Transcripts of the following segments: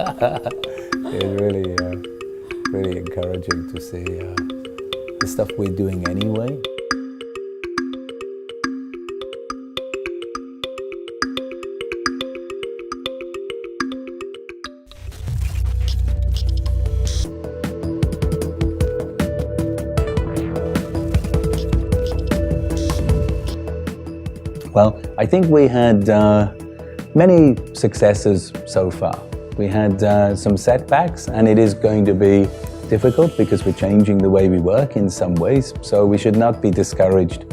It's really encouraging to see the stuff we're doing anyway. Well, I think we had many successes so far. We had some setbacks, and it is going to be difficult because we're changing the way we work in some ways, so we should not be discouraged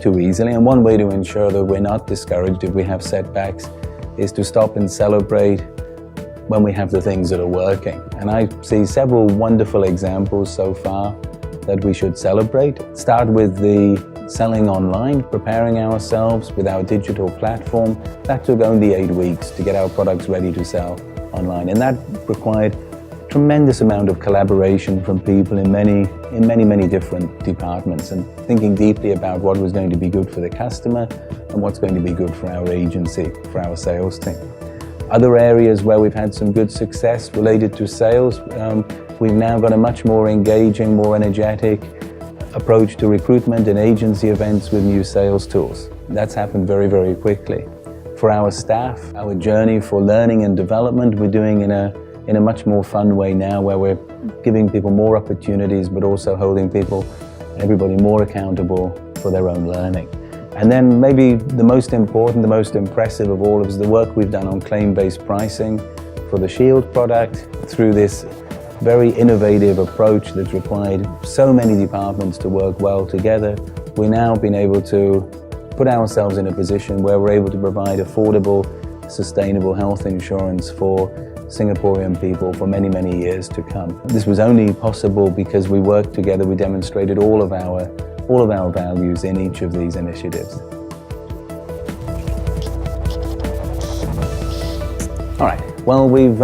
too easily. And one way to ensure that we're not discouraged if we have setbacks is to stop and celebrate when we have the things that are working. And I see several wonderful examples so far that we should celebrate. Start with the selling online, preparing ourselves with our digital platform. That took only 8 weeks to get our products ready to sell online, and that required a tremendous amount of collaboration from people in many different departments, and thinking deeply about what was going to be good for the customer and what's going to be good for our agency, for our sales team. Other areas where we've had some good success related to sales, we've now got a much more engaging, more energetic approach to recruitment and agency events with new sales tools. That's happened very quickly. For our staff, our journey for learning and development, we're doing in a much more fun way now, where we're giving people more opportunities, but also holding everybody more accountable for their own learning. And then maybe the most important, the most impressive of all is the work we've done on claim-based pricing for the Shield product through this very innovative approach that's required so many departments to work well together. We've now been able to put ourselves in a position where we're able to provide affordable, sustainable health insurance for Singaporean people for many years to come. This was only possible because we worked together, we demonstrated all of our values in each of these initiatives. All right, well, we've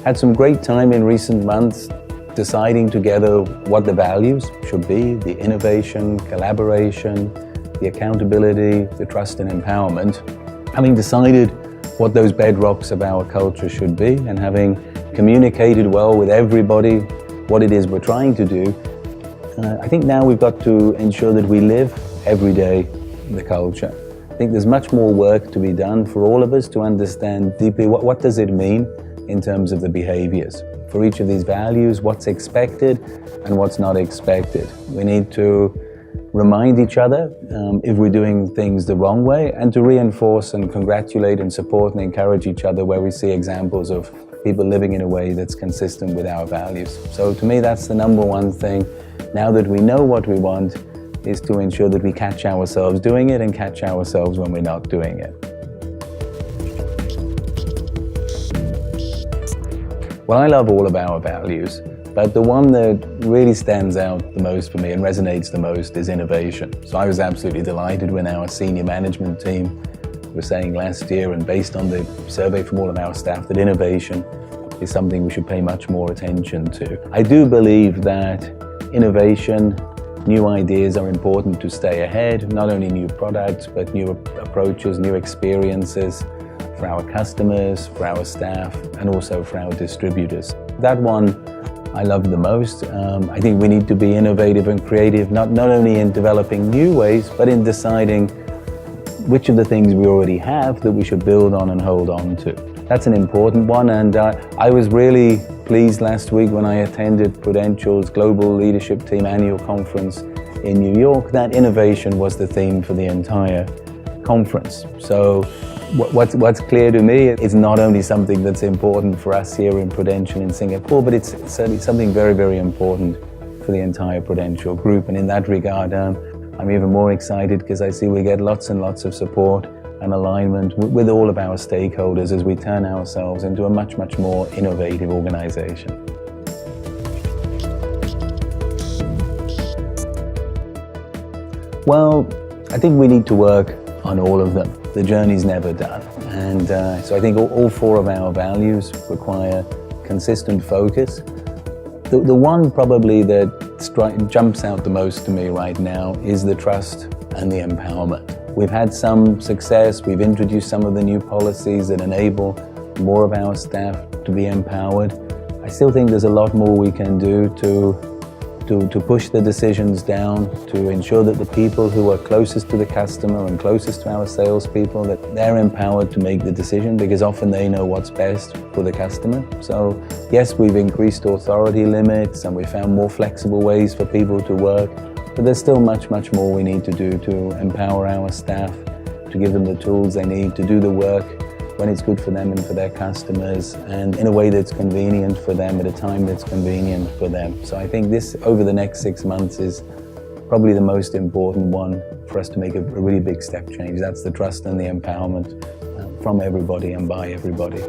had some great time in recent months deciding together what the values should be: the innovation, collaboration, the accountability, the trust and empowerment. Having decided what those bedrocks of our culture should be, and having communicated well with everybody what it is we're trying to do, I think now we've got to ensure that we live every day the culture. I think there's much more work to be done for all of us to understand deeply what does it mean in terms of the behaviors. For each of these values, what's expected and what's not expected. We need to remind each other if we're doing things the wrong way, and to reinforce and congratulate and support and encourage each other where we see examples of people living in a way that's consistent with our values. So to me, that's the number one thing. Now that we know what we want, is to ensure that we catch ourselves doing it and catch ourselves when we're not doing it. Well, I love all of our values, but the one that really stands out the most for me and resonates the most is innovation. So I was absolutely delighted when our senior management team were saying last year, and based on the survey from all of our staff, that innovation is something we should pay much more attention to. I do believe that innovation, new ideas are important to stay ahead, not only new products, but new approaches, new experiences, for our customers, for our staff, and also for our distributors. That one I love the most. I think we need to be innovative and creative, not only in developing new ways, but in deciding which of the things we already have that we should build on and hold on to. That's an important one, and I was really pleased last week when I attended Prudential's Global Leadership Team Annual Conference in New York. That innovation was the theme for the entire conference. So what's clear to me is not only something that's important for us here in Prudential in Singapore, but it's certainly something very important for the entire Prudential group. And in that regard, I'm even more excited because I see we get lots and lots of support and alignment with all of our stakeholders as we turn ourselves into a much more innovative organization. Well, I think we need to work on all of them. The journey's never done. And so I think all four of our values require consistent focus. The one probably that jumps out the most to me right now is the trust and the empowerment. We've had some success. We've introduced some of the new policies that enable more of our staff to be empowered. I still think there's a lot more we can do to push the decisions down, to ensure that the people who are closest to the customer and closest to our salespeople, that they're empowered to make the decision, because often they know what's best for the customer. So yes, we've increased authority limits and we found more flexible ways for people to work, but there's still much more we need to do to empower our staff, to give them the tools they need to do the work when it's good for them and for their customers, and in a way that's convenient for them at a time that's convenient for them. So I think this, over the next 6 months, is probably the most important one for us to make a really big step change. That's the trust and the empowerment from everybody and by everybody.